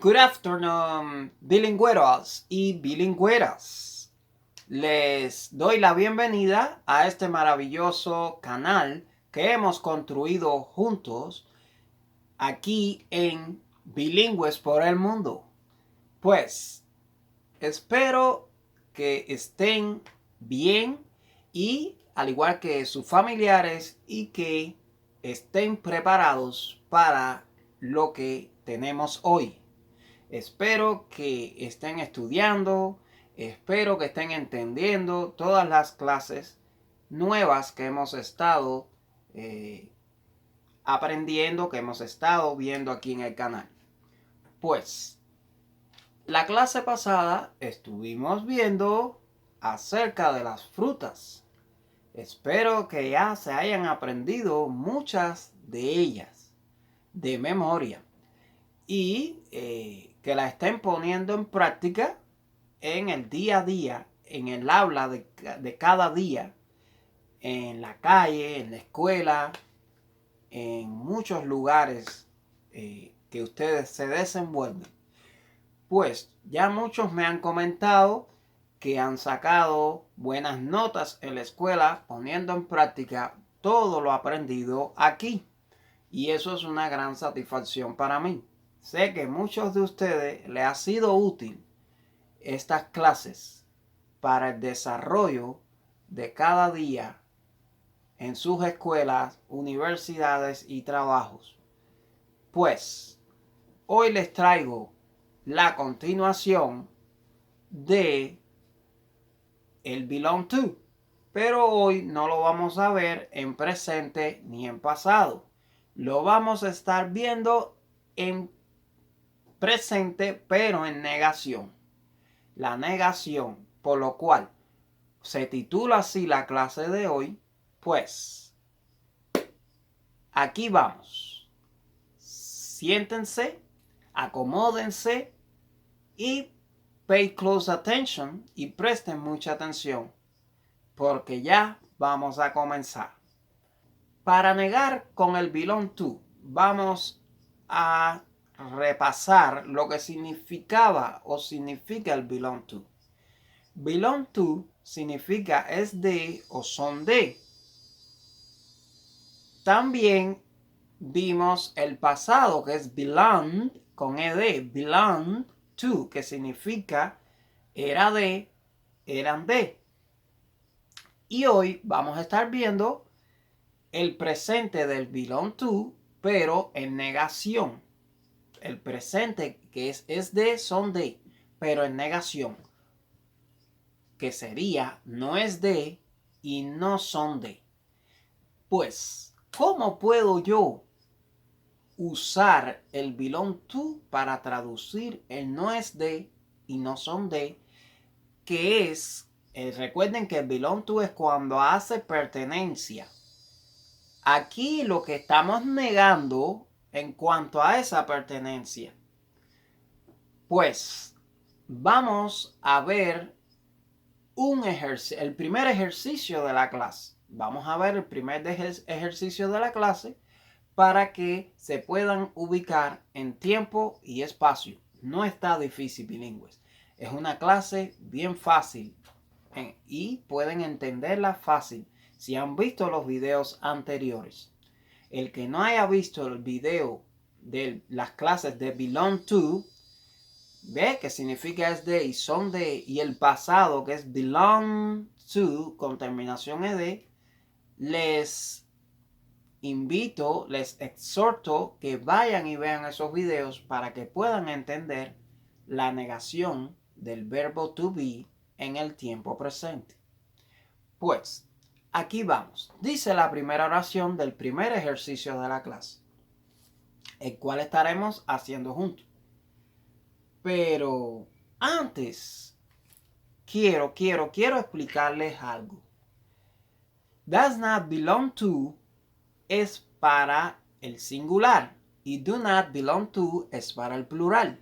Good afternoon, bilingüeros y bilingüeras. Les doy la bienvenida a este maravilloso canal que hemos construido juntos aquí en Bilingües por el Mundo. Pues espero que estén bien y al igual que sus familiares y que estén preparados para lo que tenemos hoy. Espero que estén estudiando, espero que estén entendiendo todas las clases nuevas que hemos estado aprendiendo, que hemos estado viendo aquí en el canal. Pues, la clase pasada estuvimos viendo acerca de las frutas. Espero que ya se hayan aprendido muchas de ellas de memoria y que la estén poniendo en práctica en el día a día, en el habla de cada día, en la calle, en la escuela, en muchos lugares que ustedes se desenvuelven. Pues ya muchos me han comentado que han sacado buenas notas en la escuela poniendo en práctica todo lo aprendido aquí. Y eso es una gran satisfacción para mí. Sé que muchos de ustedes les ha sido útil estas clases para el desarrollo de cada día en sus escuelas, universidades y trabajos. Pues hoy les traigo la continuación de el belong to, pero hoy no lo vamos a ver en presente ni en pasado. Lo vamos a estar viendo en presente, pero en negación. La negación, por lo cual se titula así la clase de hoy. Pues aquí vamos. Siéntense, acomódense y pay close attention y presten mucha atención porque ya vamos a comenzar. Para negar con el belong to, vamos a repasar lo que significaba o significa el belong to. Belong to significa es de o son de. También vimos el pasado que es belonged con ed, belonged to, que significa era de, eran de. Y hoy vamos a estar viendo el presente del belong to, pero en negación. El presente que es de, son de, pero en negación. Que sería no es de y no son de. Pues, ¿cómo puedo yo usar el belong to para traducir el no es de y no son de? Que es, recuerden que el belong to es cuando hace pertenencia. Aquí lo que estamos negando en cuanto a esa pertenencia. Pues vamos a ver el primer ejercicio de la clase. Vamos a ver el primer ejercicio de la clase para que se puedan ubicar en tiempo y espacio. No está difícil, bilingües. Es una clase bien fácil y pueden entenderla fácil si han visto los videos anteriores. El que no haya visto el video de las clases de belong to, ve que significa es de y son de, y el pasado que es belong to con terminación ed, les invito, les exhorto que vayan y vean esos videos para que puedan entender la negación del verbo to be en el tiempo presente. Pues, aquí vamos. Dice la primera oración del primer ejercicio de la clase, el cual estaremos haciendo juntos. Pero antes, quiero explicarles algo. Does not belong to es para el singular y do not belong to es para el plural.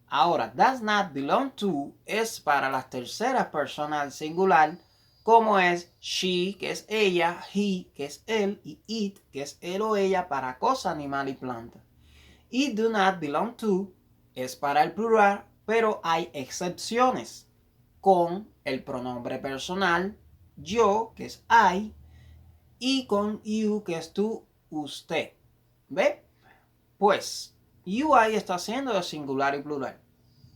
Ahora, does not belong to es para las terceras personas del singular, como es she, que es ella, he, que es él, y it, que es él o ella para cosa, animal y planta. Y do not belong to es para el plural, pero hay excepciones con el pronombre personal yo, que es I, y con you, que es tú, usted. ¿Ve? Pues you ahí está haciendo de singular y plural.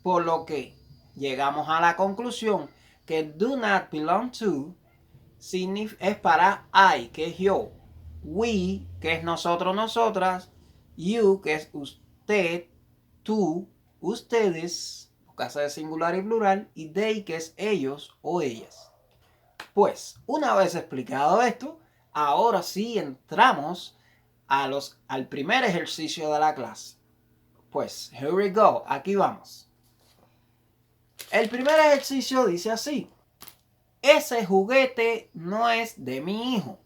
Por lo que llegamos a la conclusión que do not belong to es para I, que es yo. We, que es nosotros, nosotras. You, que es usted, tú, ustedes, caso de singular y plural. Y they, que es ellos o ellas. Pues, una vez explicado esto, ahora sí entramos al primer ejercicio de la clase. Pues, here we go, aquí vamos. El primer ejercicio dice así: ese juguete no es de mi hijo.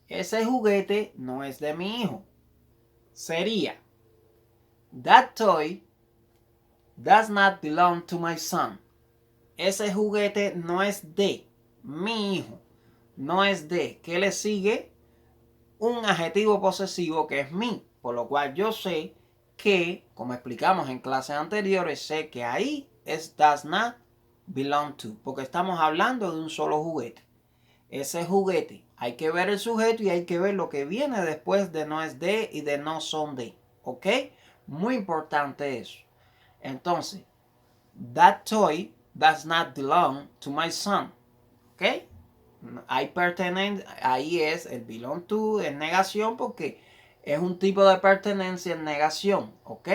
Ese juguete no es de mi hijo. Sería: that toy does not belong to my son. Ese juguete no es de mi hijo. No es de. ¿Qué le sigue? Un adjetivo posesivo que es mi. Por lo cual yo sé que, como explicamos en clases anteriores, sé que ahí es does not belong to. Porque estamos hablando de un solo juguete. Ese juguete, hay que ver el sujeto y hay que ver lo que viene después de no es de y de no son de. ¿Ok? Muy importante eso. Entonces, that toy does not belong to my son. ¿Ok? Ahí es el belong to en negación porque es un tipo de pertenencia en negación. ¿Ok?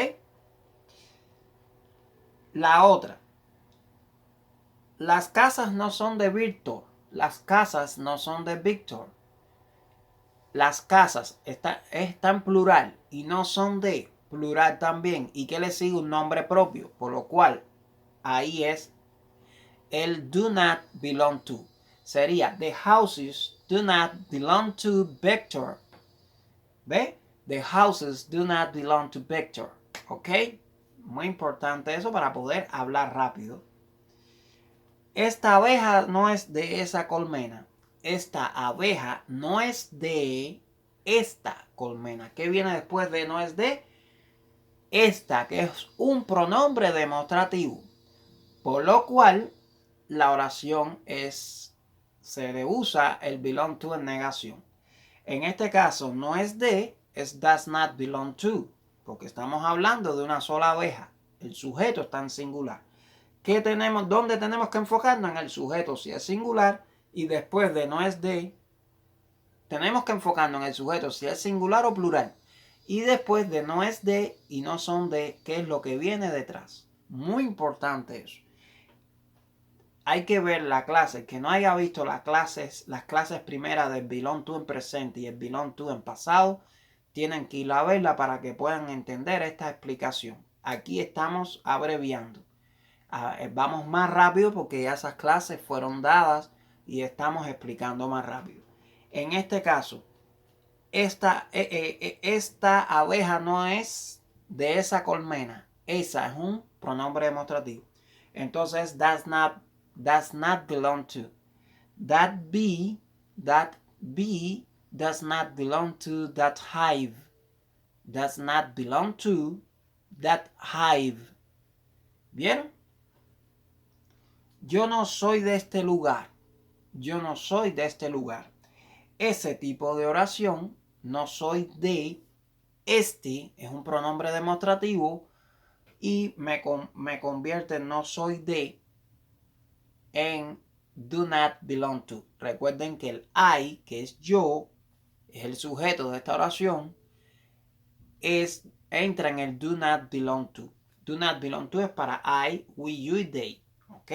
La otra. Las casas no son de Víctor. Las casas no son de Víctor. Las casas están en plural y no son de plural también. Y que le sigue un nombre propio. Por lo cual ahí es el do not belong to. Sería the houses do not belong to Victor. ¿Ve? The houses do not belong to Victor. ¿Ok? Muy importante eso para poder hablar rápido. Esta abeja no es de esa colmena. Esta abeja no es de esta colmena. ¿Qué viene después de no es de? Esta, que es un pronombre demostrativo. Por lo cual, la oración se usa el belong to en negación. En este caso, no es de, es does not belong to. Porque estamos hablando de una sola abeja. El sujeto está en singular. ¿Dónde tenemos que enfocarnos? En el sujeto si es singular. Y después de no es de, tenemos que enfocarnos en el sujeto si es singular o plural. Y después de no es de y no son de, ¿qué es lo que viene detrás? Muy importante eso. Hay que ver la clase, que no haya visto las clases primeras del belong to en presente y el belong to en pasado, tienen que ir a verla para que puedan entender esta explicación. Aquí estamos abreviando. Vamos más rápido porque ya esas clases fueron dadas y estamos explicando más rápido. En este caso, esta abeja no es de esa colmena. Esa es un pronombre demostrativo. Entonces, does not belong to. That bee does not belong to that hive. Does not belong to that hive. ¿Vieron? Yo no soy de este lugar. Yo no soy de este lugar. Ese tipo de oración, no soy de este, es un pronombre demostrativo y me convierte en no soy de en do not belong to. Recuerden que el I, que es yo, es el sujeto de esta oración, entra en el do not belong to. Do not belong to es para I, we, you y they. ¿Ok?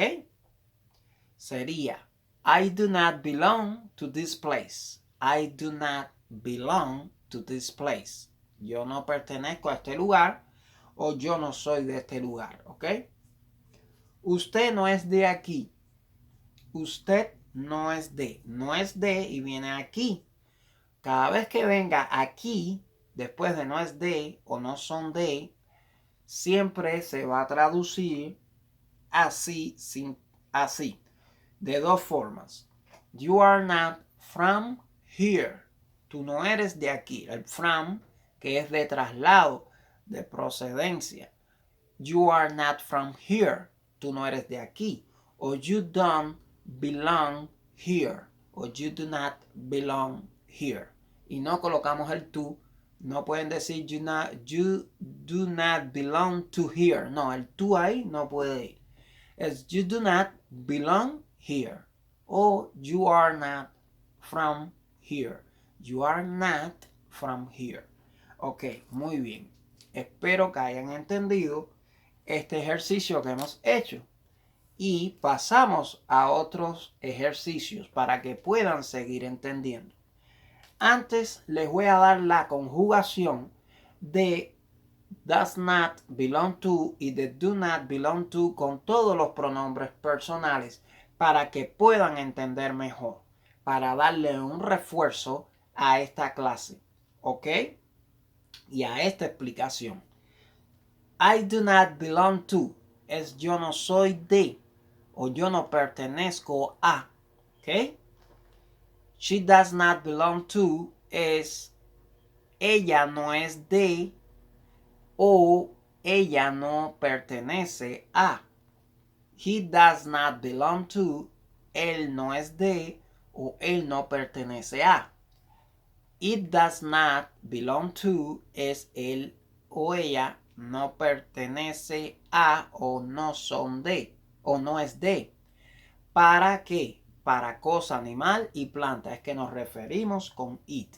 Sería I do not belong to this place. I do not belong to this place. Yo no pertenezco a este lugar o yo no soy de este lugar. ¿Ok? Usted no es de aquí. Usted no es de. No es de y viene aquí. Cada vez que venga aquí, después de no es de o no son de, siempre se va a traducir así, así. De dos formas. You are not from here. Tú no eres de aquí. El from, que es de traslado, de procedencia. you are not from here. Tú no eres de aquí. O you don't belong here. O you do not belong here. Y no colocamos el tú. No pueden decir you do not belong to here. No, el tú ahí no puede ir. Es you do not belong here. O you are not from here. You are not from here. Ok, muy bien. Espero que hayan entendido este ejercicio que hemos hecho. Y pasamos a otros ejercicios para que puedan seguir entendiendo. Antes les voy a dar la conjugación de does not belong to y de do not belong to con todos los pronombres personales para que puedan entender mejor, para darle un refuerzo a esta clase, ¿ok? Y a esta explicación. I do not belong to es yo no soy de o yo no pertenezco a, ¿ok? She does not belong to es ella no es de o ella no pertenece a. He does not belong to, él no es de o él no pertenece a. It does not belong to es él o ella no pertenece a o no son de o no es de. ¿Para qué? Para cosa, animal y planta. Es que nos referimos con it.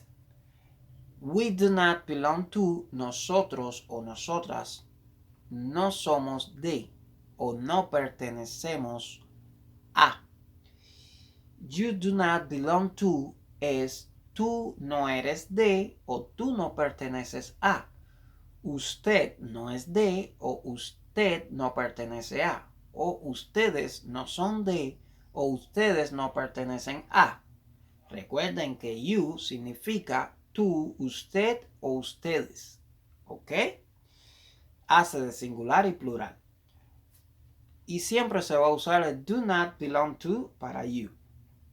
We do not belong to, nosotros o nosotras no somos de o no pertenecemos a. You do not belong to es tú no eres de o tú no perteneces a. Usted no es de o usted no pertenece a. O ustedes no son de o ustedes no pertenecen a. Recuerden que you significa tú, usted o ustedes. ¿Ok? Hace de singular y plural. Y siempre se va a usar el do not belong to para you.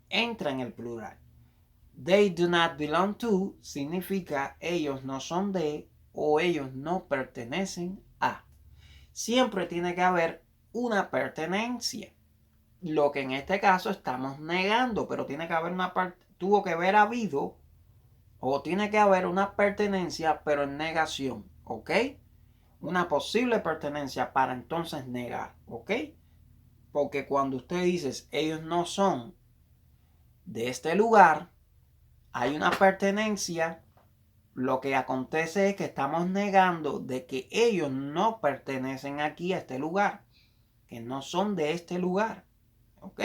Entra en el plural. They do not belong to significa ellos no son de o ellos no pertenecen a. Siempre tiene que haber una pertenencia. Lo que en este caso estamos negando, pero tiene que haber tuvo que haber habido o tiene que haber una pertenencia, pero en negación, ¿ok? Una posible pertenencia para entonces negar, ¿ok? Porque cuando usted dice ellos no son de este lugar, hay una pertenencia, lo que acontece es que estamos negando de que ellos no pertenecen aquí a este lugar, que no son de este lugar, ¿ok?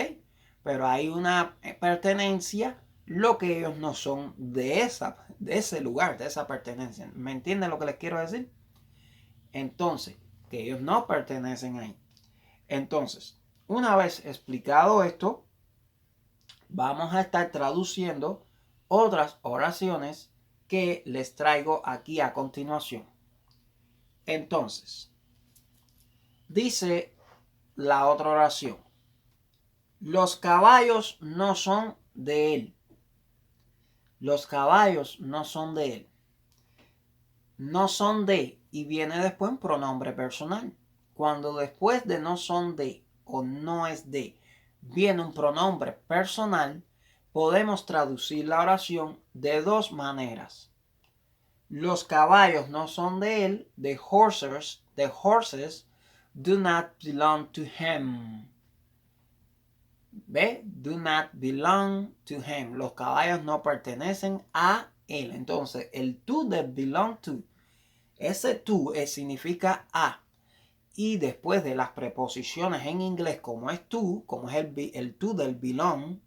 Pero hay una pertenencia, lo que ellos no son de ese lugar, de esa pertenencia. ¿Me entienden lo que les quiero decir? Entonces, que ellos no pertenecen ahí. Entonces, una vez explicado esto, vamos a estar traduciendo otras oraciones que les traigo aquí a continuación. Entonces, dice la otra oración. Los caballos no son de él. Los caballos no son de él. No son de y viene después un pronombre personal. Cuando después de no son de o no es de viene un pronombre personal, podemos traducir la oración de dos maneras. Los caballos no son de él. The horses do not belong to him. ¿Ve? Do not belong to him. Los caballos no pertenecen a él. Entonces, el to de belong to, ese to significa a. Y después de las preposiciones en inglés, como es to, como es el to del belong,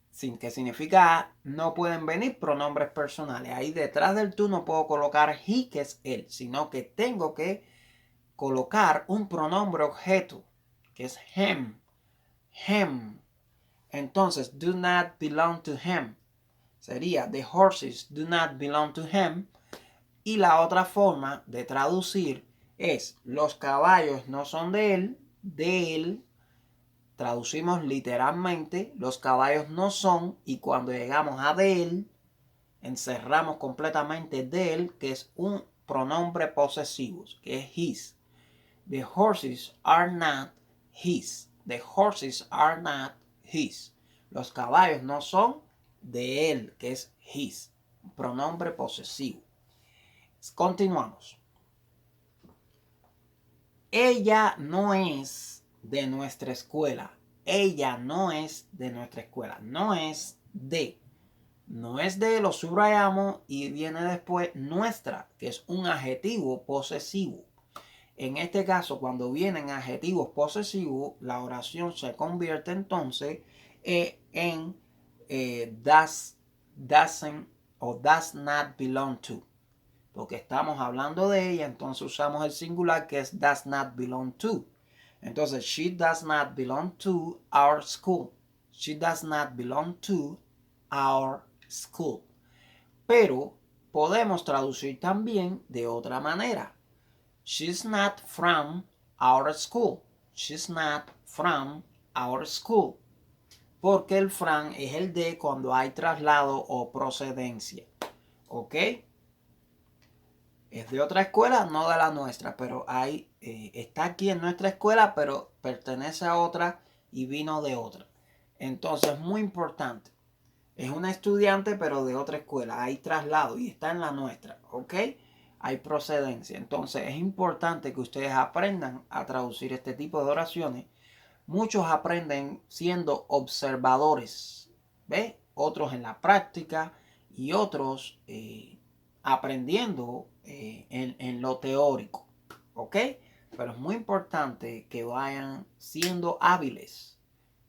sin que significa a, no pueden venir pronombres personales. Ahí detrás del to no puedo colocar he, que es él, sino que tengo que colocar un pronombre objeto, que es him. Him. Entonces, do not belong to him. Sería, the horses do not belong to him. Y la otra forma de traducir es, los caballos no son de él. De él, traducimos literalmente, los caballos no son. Y cuando llegamos a de él, encerramos completamente de él, que es pronombres posesivos, que es his. The horses are not his. The horses are not his. Los caballos no son de él, que es his. Pronombre posesivo. Continuamos. Ella no es de nuestra escuela. Ella no es de nuestra escuela. No es de. No es de, lo subrayamos y viene después nuestra, que es un adjetivo posesivo. En este caso, cuando vienen adjetivos posesivos, la oración se convierte entonces en doesn't o does not belong to. Porque estamos hablando de ella, entonces usamos el singular que es does not belong to. Entonces, she does not belong to our school. She does not belong to our school. Pero podemos traducir también de otra manera. She's not from our school. She's not from our school. Porque el from es el de cuando hay traslado o procedencia. ¿Ok? Es de otra escuela, no de la nuestra, pero está aquí en nuestra escuela, pero pertenece a otra y vino de otra. Entonces, muy importante. Es una estudiante, pero de otra escuela. Hay traslado y está en la nuestra, ¿ok? Hay procedencia. Entonces, es importante que ustedes aprendan a traducir este tipo de oraciones. Muchos aprenden siendo observadores, ¿ve? Otros en la práctica y otros aprendiendo en lo teórico, ¿ok? Pero es muy importante que vayan siendo hábiles,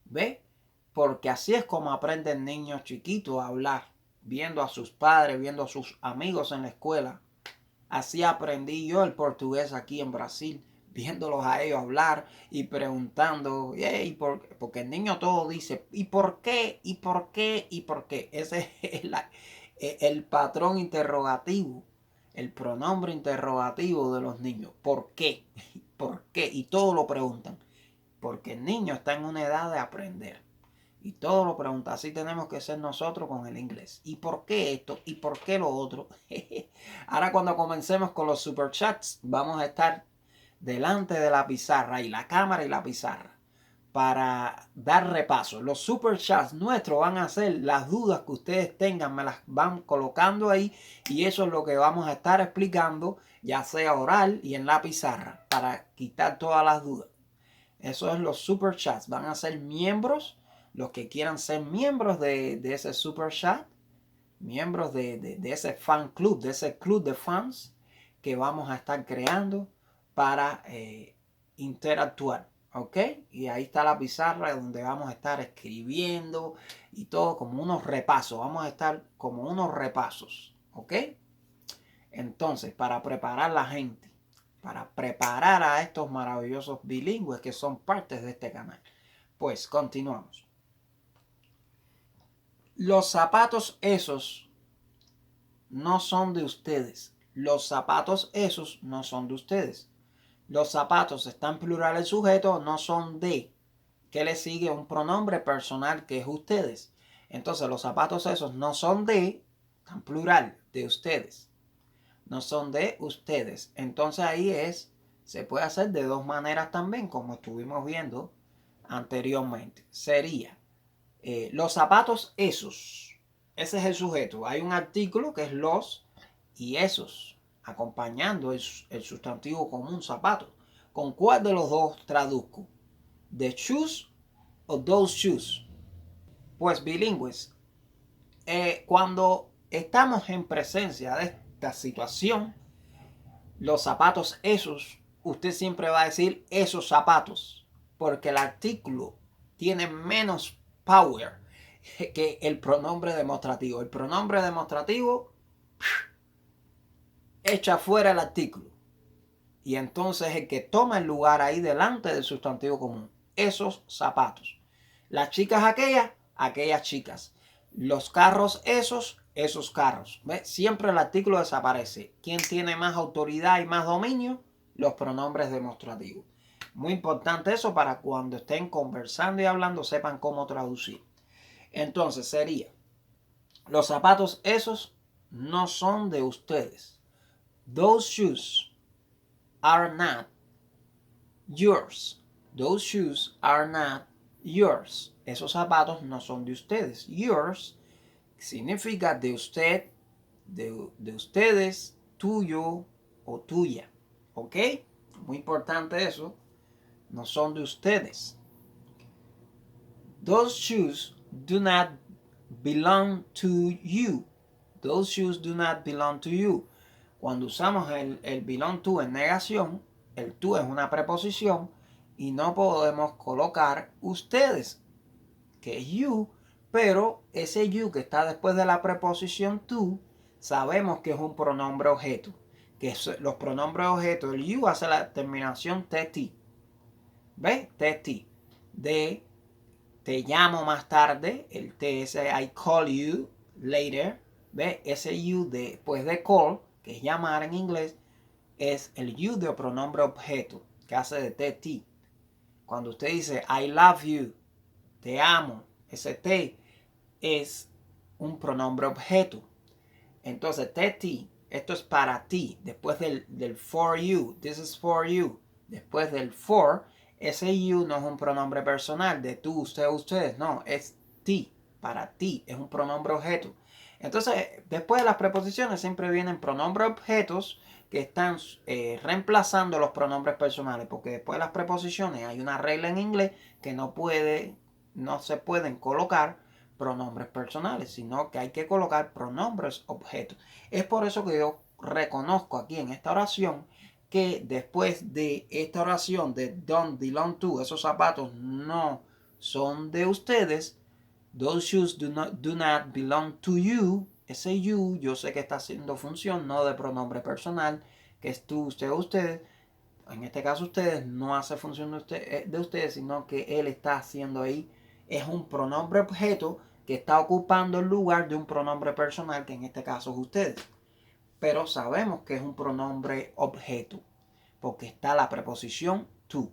¿ve? Porque así es como aprenden niños chiquitos a hablar, viendo a sus padres, viendo a sus amigos en la escuela. Así aprendí yo el portugués aquí en Brasil, viéndolos a ellos hablar y preguntando, porque el niño todo dice, ¿y por qué? ¿Y por qué? ¿Y por qué? Ese es el patrón interrogativo, el pronombre interrogativo de los niños. ¿Por qué? ¿Por qué? Y todo lo preguntan, porque el niño está en una edad de aprender. Y todo lo pregunta. Así tenemos que ser nosotros con el inglés. ¿Y por qué esto? ¿Y por qué lo otro? Ahora cuando comencemos con los superchats, vamos a estar delante de la pizarra y la cámara y la pizarra para dar repaso. Los superchats nuestros van a ser las dudas que ustedes tengan, me las van colocando ahí y eso es lo que vamos a estar explicando, ya sea oral y en la pizarra, para quitar todas las dudas. Eso es los superchats. Van a ser miembros. Los que quieran ser miembros de ese super chat, miembros de ese fan club, de ese club de fans que vamos a estar creando para interactuar, ¿ok? Y ahí está la pizarra donde vamos a estar escribiendo y todo como unos repasos. Vamos a estar como unos repasos, ¿ok? Entonces, para preparar la gente, para preparar a estos maravillosos bilingües que son partes de este canal. Pues continuamos. Los zapatos esos no son de ustedes. Los zapatos esos no son de ustedes. Los zapatos está en plural el sujeto, no son de. ¿Qué le sigue? Un pronombre personal que es ustedes. Entonces los zapatos esos no son de, en plural, de ustedes. No son de ustedes. Entonces ahí se puede hacer de dos maneras también, como estuvimos viendo anteriormente. Sería los zapatos esos. Ese es el sujeto. Hay un artículo que es los y esos, acompañando el sustantivo común zapato. ¿Con cuál de los dos traduzco? ¿The shoes o those shoes? Pues bilingües. Cuando estamos en presencia de esta situación, los zapatos esos, usted siempre va a decir esos zapatos, porque el artículo tiene menos power que el pronombre demostrativo. El pronombre demostrativo echa fuera el artículo. Y entonces el que toma el lugar ahí delante del sustantivo común. Esos zapatos. Las chicas aquellas chicas. Los carros esos carros. ¿Ves? Siempre el artículo desaparece. ¿Quién tiene más autoridad y más dominio? Los pronombres demostrativos. Muy importante eso para cuando estén conversando y hablando sepan cómo traducir. Entonces sería, los zapatos esos no son de ustedes. Those shoes are not yours. Those shoes are not yours. Esos zapatos no son de ustedes. Yours significa de usted, de ustedes, tuyo o tuya. ¿Ok? Muy importante eso. No son de ustedes. Those shoes do not belong to you. Those shoes do not belong to you. Cuando usamos el belong to en negación, el to es una preposición y no podemos colocar ustedes, que es you, pero ese you que está después de la preposición to, sabemos que es un pronombre objeto. Que los pronombres objetos, el you hace la terminación tt. ¿Ves? Tt. De te llamo más tarde, el T ese I call you later, ¿ves? Ese you después de call, que es llamar en inglés, es el you de pronombre objeto, que hace de TT. Cuando usted dice I love you, te amo, ese T es un pronombre objeto. Entonces TT, esto es para ti, después del for you, this is for you, después del for, ese you no es un pronombre personal de tú, usted, ustedes, no, es ti, para ti, es un pronombre objeto. Entonces, después de las preposiciones siempre vienen pronombres objetos que están reemplazando los pronombres personales, porque después de las preposiciones hay una regla en inglés que no se pueden colocar pronombres personales, sino que hay que colocar pronombres objetos. Es por eso que yo reconozco aquí en esta oración que después de esta oración de don't belong to, esos zapatos no son de ustedes, those shoes do not belong to you, ese you yo sé que está haciendo función no de pronombre personal, que es tú, usted o ustedes. En este caso ustedes no hace función de ustedes, sino que él está haciendo ahí, es un pronombre objeto que está ocupando el lugar de un pronombre personal, que en este caso es ustedes. Pero sabemos que es un pronombre objeto, porque está la preposición to.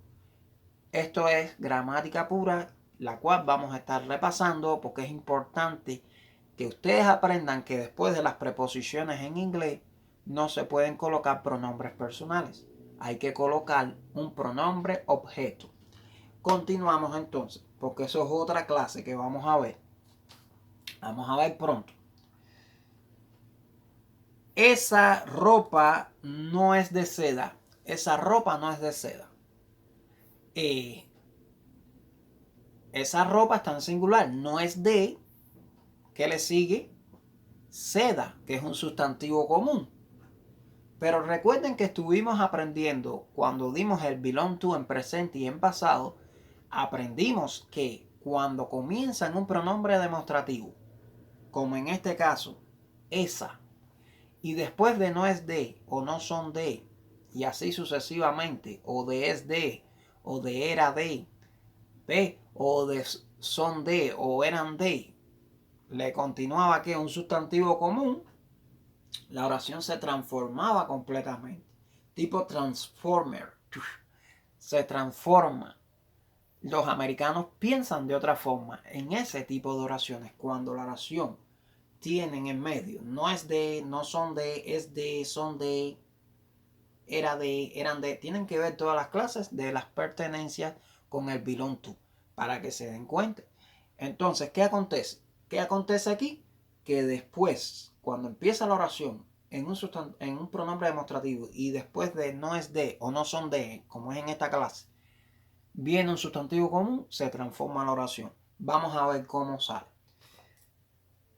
Esto es gramática pura, la cual vamos a estar repasando, porque es importante que ustedes aprendan que después de las preposiciones en inglés no se pueden colocar pronombres personales. Hay que colocar un pronombre objeto. Continuamos entonces, porque eso es otra clase que vamos a ver. Vamos a ver pronto. Esa ropa no es de seda. Esa ropa no es de seda. Esa ropa está en singular. No es de, ¿qué le sigue? Seda, que es un sustantivo común. Pero recuerden que estuvimos aprendiendo cuando dimos el belong to en presente y en pasado. Aprendimos que cuando comienza en un pronombre demostrativo, como en este caso, esa, y después de no es de o no son de, y así sucesivamente, o de es de, o de era de, ¿ve? O de son de, o eran de, le continuaba que un sustantivo común, la oración se transformaba completamente. Tipo transformer, se transforma. Los americanos piensan de otra forma en ese tipo de oraciones cuando la oración tienen en medio no es de, no son de, es de, son de, era de, eran de. Tienen que ver todas las clases de las pertenencias con el belong to para que se den cuenta. Entonces, ¿qué acontece? ¿Qué acontece aquí? Que después, cuando empieza la oración en un pronombre demostrativo y después de no es de o no son de, como es en esta clase, viene un sustantivo común, se transforma la oración. Vamos a ver cómo sale.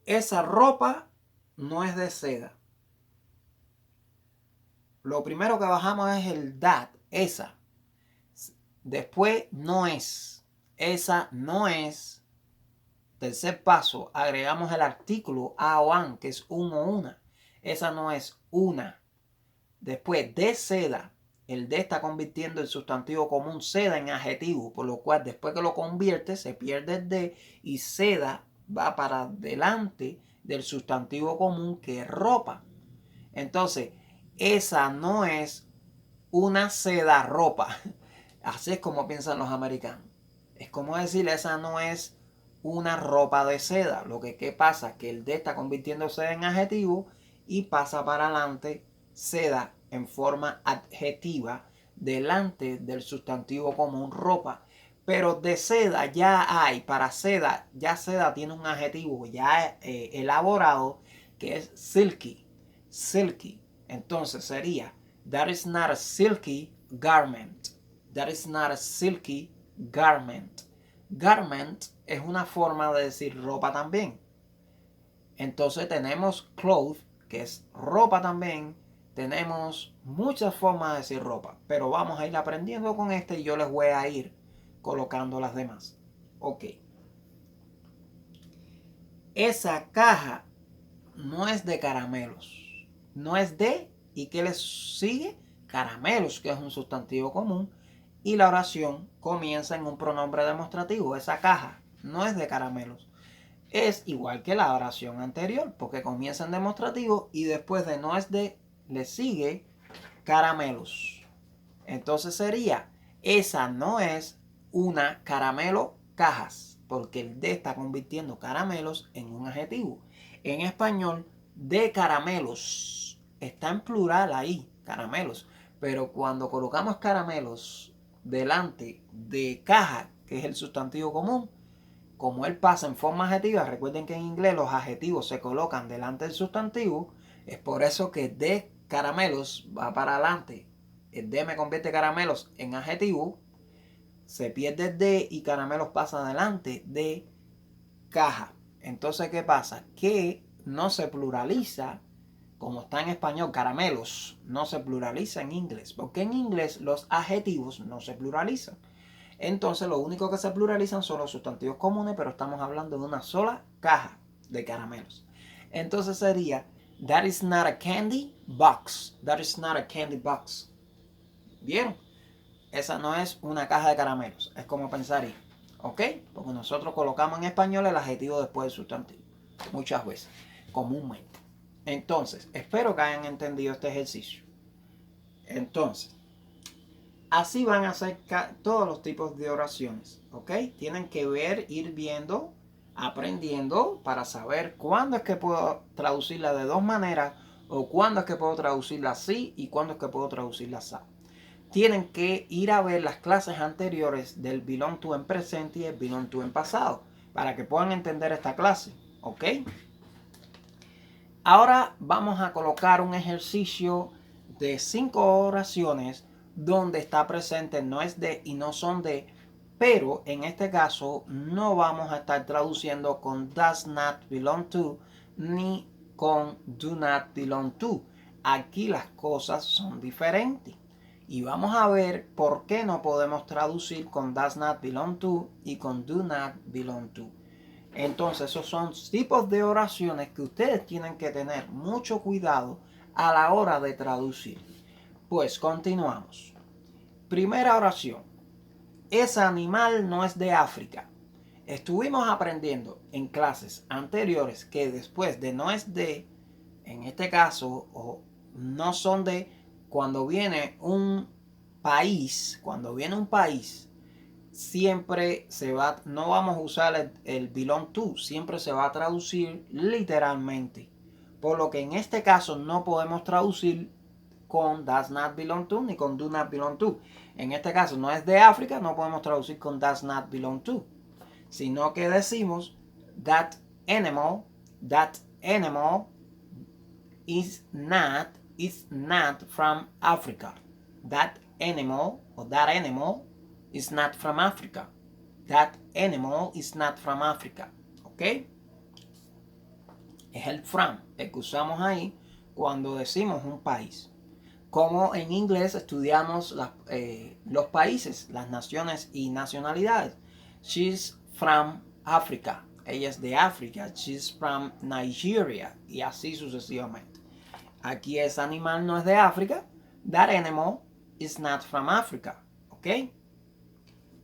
Esa ropa no es de seda. Lo primero que bajamos es el that, esa. Después no es. Esa no es. Tercer paso, agregamos el artículo a o an, que es un o una. Esa no es una. Después de seda. El de está convirtiendo el sustantivo común seda en adjetivo, por lo cual después que lo convierte se pierde el de y seda va para delante del sustantivo común que es ropa. Entonces, esa no es una seda ropa. Así es como piensan los americanos. Es como decir, esa no es una ropa de seda. Lo que ¿qué pasa? Que el de está convirtiéndose en adjetivo y pasa para adelante seda en forma adjetiva delante del sustantivo común ropa. Pero de seda ya hay, para seda, ya seda tiene un adjetivo ya elaborado que es silky. Silky. Entonces sería, that is not a silky garment. That is not a silky garment. Garment es una forma de decir ropa también. Entonces tenemos cloth, que es ropa también. Tenemos muchas formas de decir ropa, pero vamos a ir aprendiendo con este y yo les voy a ir colocando las demás. Ok. Esa caja no es de caramelos. No es de, ¿y qué les sigue? Caramelos, que es un sustantivo común. Y la oración comienza en un pronombre demostrativo. Esa caja no es de caramelos. Es igual que la oración anterior, porque comienza en demostrativo y después de no es de, le sigue caramelos. Entonces sería, esa no es una caramelo cajas, porque el de está convirtiendo caramelos en un adjetivo. En español, de caramelos, está en plural ahí, caramelos. Pero cuando colocamos caramelos delante de caja, que es el sustantivo común, como él pasa en forma adjetiva, recuerden que en inglés los adjetivos se colocan delante del sustantivo, es por eso que de caramelos va para adelante. El de me convierte caramelos en adjetivo, se pierde el de y caramelos pasa adelante de caja. Entonces, ¿qué pasa? Que no se pluraliza, como está en español, caramelos, no se pluraliza en inglés, porque en inglés los adjetivos no se pluralizan. Entonces lo único que se pluralizan son los sustantivos comunes, pero estamos hablando de una sola caja de caramelos. Entonces sería, that is not a candy box. That is not a candy box. ¿Vieron? Esa no es una caja de caramelos. Es como pensaría. ¿Ok? Porque nosotros colocamos en español el adjetivo después del sustantivo. Muchas veces. Comúnmente. Entonces, espero que hayan entendido este ejercicio. Entonces, así van a hacer todos los tipos de oraciones, ¿ok? Tienen que ver, ir viendo, aprendiendo para saber cuándo es que puedo traducirla de dos maneras o cuándo es que puedo traducirla así y cuándo es que puedo traducirla así. Tienen que ir a ver las clases anteriores del belong to en presente y el belong to en pasado para que puedan entender esta clase, ¿ok? Ahora vamos a colocar un ejercicio de 5 oraciones donde está presente no es de y no son de, pero en este caso no vamos a estar traduciendo con does not belong to ni con do not belong to. Aquí las cosas son diferentes y vamos a ver por qué no podemos traducir con does not belong to y con do not belong to. Entonces esos son tipos de oraciones que ustedes tienen que tener mucho cuidado a la hora de traducir. Pues continuamos. Primera oración. Ese animal no es de África. Estuvimos aprendiendo en clases anteriores que después de no es de, en este caso, o no son de, cuando viene un país, siempre se va, no vamos a usar el belong to, siempre se va a traducir literalmente. Por lo que en este caso no podemos traducir con does not belong to ni con do not belong to. En este caso no es de África, no podemos traducir con does not belong to, sino que decimos that animal is not from Africa. That animal is not from Africa. That animal is not from Africa. ¿Ok? Es el from, el que usamos ahí cuando decimos un país. Como en inglés estudiamos los países, las naciones y nacionalidades. She's from Africa. Ella es de África. She's from Nigeria. Y así sucesivamente. Aquí ese animal no es de África. That animal is not from Africa. ¿Ok?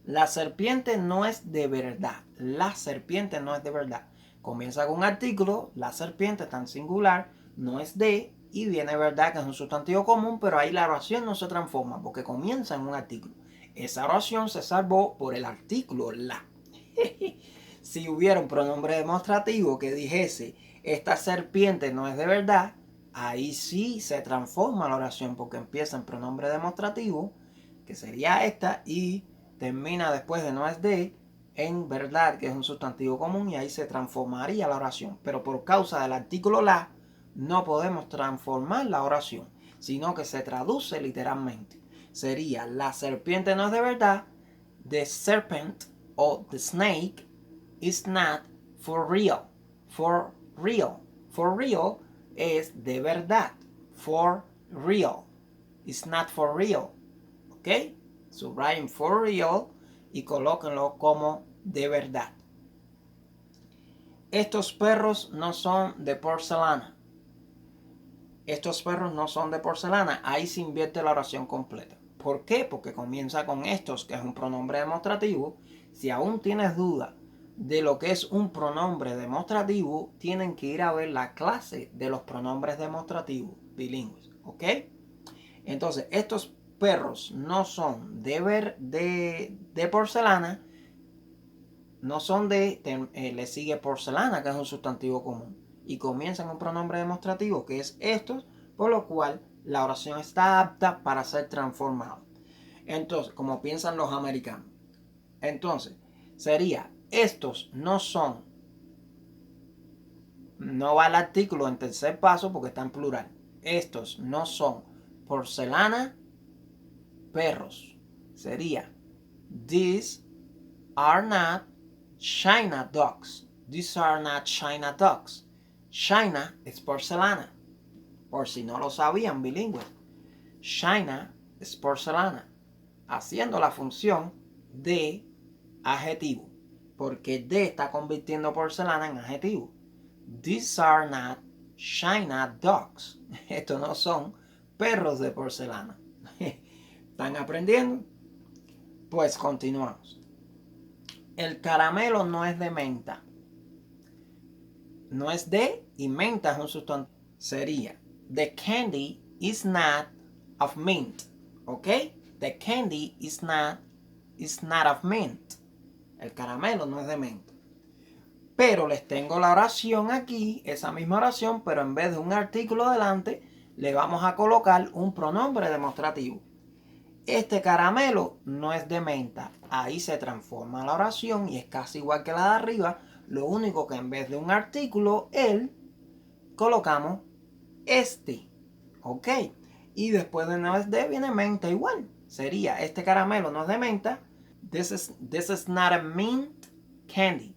La serpiente no es de verdad. La serpiente no es de verdad. Comienza con un artículo. La serpiente está en singular. No es de. Y viene verdad, que es un sustantivo común, pero ahí la oración no se transforma porque comienza en un artículo. Esa oración se salvó por el artículo la. Si hubiera un pronombre demostrativo que dijese esta serpiente no es de verdad, ahí sí se transforma la oración porque empieza en pronombre demostrativo, que sería esta, y termina después de no es de en verdad, que es un sustantivo común, y ahí se transformaría la oración. Pero por causa del artículo la, no podemos transformar la oración, sino que se traduce literalmente. Sería la serpiente no es de verdad, the serpent o the snake is not for real. For real. For real es de verdad. For real. It's not for real. ¿Ok? Subrayen for real y colóquenlo como de verdad. Estos perros no son de porcelana. Estos perros no son de porcelana. Ahí se invierte la oración completa. ¿Por qué? Porque comienza con estos, que es un pronombre demostrativo. Si aún tienes duda de lo que es un pronombre demostrativo, tienen que ir a ver la clase de los pronombres demostrativos bilingües. ¿Ok? Entonces, estos perros no son de porcelana, no son le sigue porcelana, que es un sustantivo común, y comienza en un pronombre demostrativo, que es estos, por lo cual la oración está apta para ser transformada. Entonces, como piensan los americanos, entonces sería, estos no son, no va el artículo en tercer paso porque está en plural, estos no son porcelana perros. Sería, these are not China dogs. These are not China dogs. China es porcelana. Por si no lo sabían, bilingüe. China es porcelana. Haciendo la función de adjetivo. Porque de está convirtiendo porcelana en adjetivo. These are not China dogs. Estos no son perros de porcelana. ¿Están aprendiendo? Pues continuamos. El caramelo no es de menta. No es de y menta es un sustantivo. Sería, the candy is not of mint. ¿Ok? The candy is not of mint. El caramelo no es de menta. Pero les tengo la oración aquí, esa misma oración, pero en vez de un artículo delante, le vamos a colocar un pronombre demostrativo. Este caramelo no es de menta. Ahí se transforma la oración y es casi igual que la de arriba. Lo único que en vez de un artículo, colocamos este. ¿Ok? Y después de no es de viene menta igual. Sería, este caramelo no es de menta. This is not a mint candy.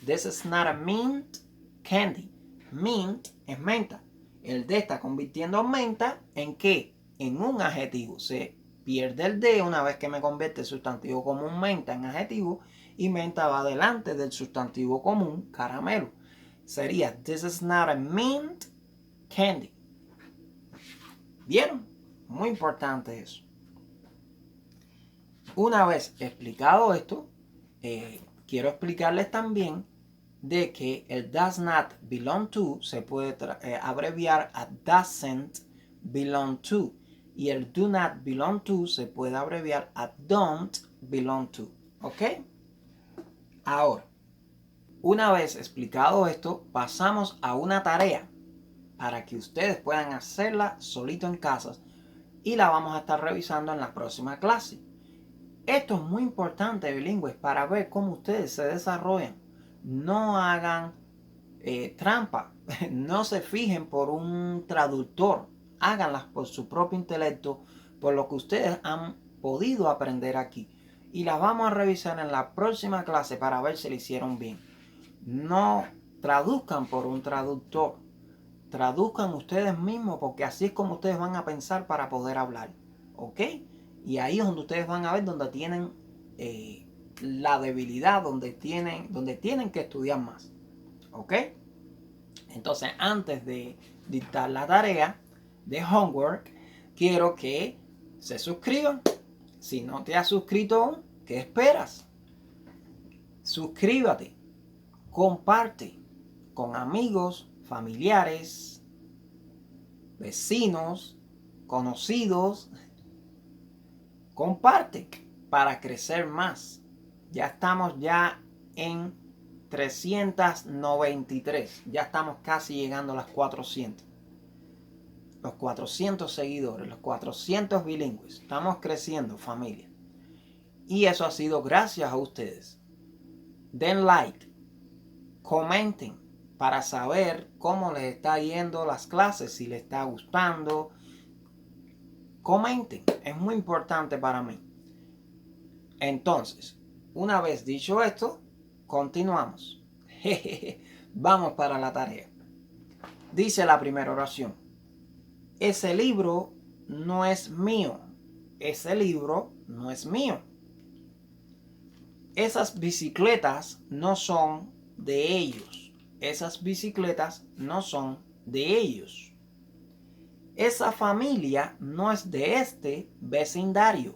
This is not a mint candy. Mint es menta. El de está convirtiendo menta en ¿qué? En un adjetivo. Se pierde el de una vez que me convierte el sustantivo común menta en adjetivo y menta va delante del sustantivo común caramelo. Sería, this is not a mint candy. ¿Vieron? Muy importante eso. Una vez explicado esto, quiero explicarles también de que el does not belong to se puede abreviar a doesn't belong to. Y el do not belong to se puede abreviar a don't belong to. ¿Ok? Ahora, una vez explicado esto, pasamos a una tarea para que ustedes puedan hacerla solito en casa y la vamos a estar revisando en la próxima clase. Esto es muy importante, bilingües, para ver cómo ustedes se desarrollan. No hagan trampa, no se fijen por un traductor, háganlas por su propio intelecto, por lo que ustedes han podido aprender aquí. Y las vamos a revisar en la próxima clase para ver si lo hicieron bien. No traduzcan por un traductor, traduzcan ustedes mismos porque así es como ustedes van a pensar para poder hablar. ¿Ok? Y ahí es donde ustedes van a ver donde tienen la debilidad, donde tienen que estudiar más. ¿Ok? Entonces, antes de dictar la tarea de homework, quiero que se suscriban. Si no te has suscrito, ¿qué esperas? Suscríbete, comparte con amigos, familiares, vecinos, conocidos. Comparte para crecer más. Ya estamos en 393. Ya estamos casi llegando a las 400. los 400 seguidores, los 400 bilingües. Estamos creciendo, familia. Y eso ha sido gracias a ustedes. Den like, comenten para saber cómo les está yendo las clases, si les está gustando. Comenten, es muy importante para mí. Entonces, una vez dicho esto, continuamos. Vamos para la tarea. Dice la primera oración: ese libro no es mío. Ese libro no es mío. Esas bicicletas no son de ellos. Esas bicicletas no son de ellos. Esa familia no es de este vecindario.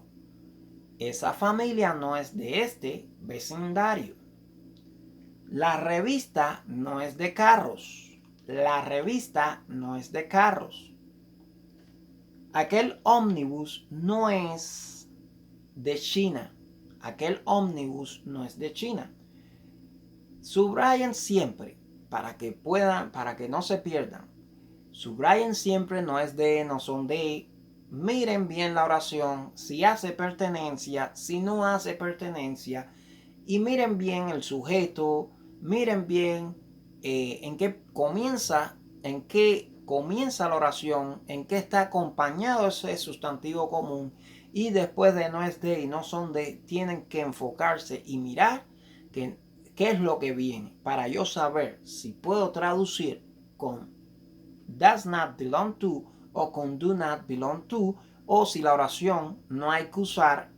Esa familia no es de este vecindario. La revista no es de carros. La revista no es de carros. Aquel ómnibus no es de China. Aquel ómnibus no es de China. Subrayen siempre para que puedan, para que no se pierdan. Subrayen siempre no es de, no son de. Miren bien la oración, si hace pertenencia, si no hace pertenencia. Y miren bien el sujeto, miren bien en qué comienza la oración, en qué está acompañado ese sustantivo común. Y después de no es de y no son de, tienen que enfocarse y mirar qué es lo que viene, para yo saber si puedo traducir con does not belong to o con do not belong to, o si la oración no hay que usar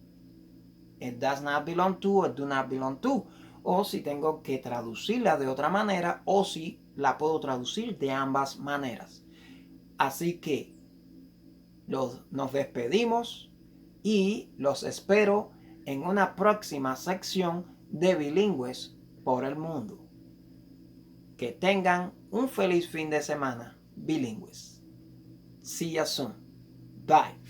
it does not belong to o do not belong to, o si tengo que traducirla de otra manera, o si la puedo traducir de ambas maneras. Así que nos despedimos y los espero en una próxima sección de Bilingües por el Mundo. Que tengan un feliz fin de semana, bilingües. See you soon. Bye.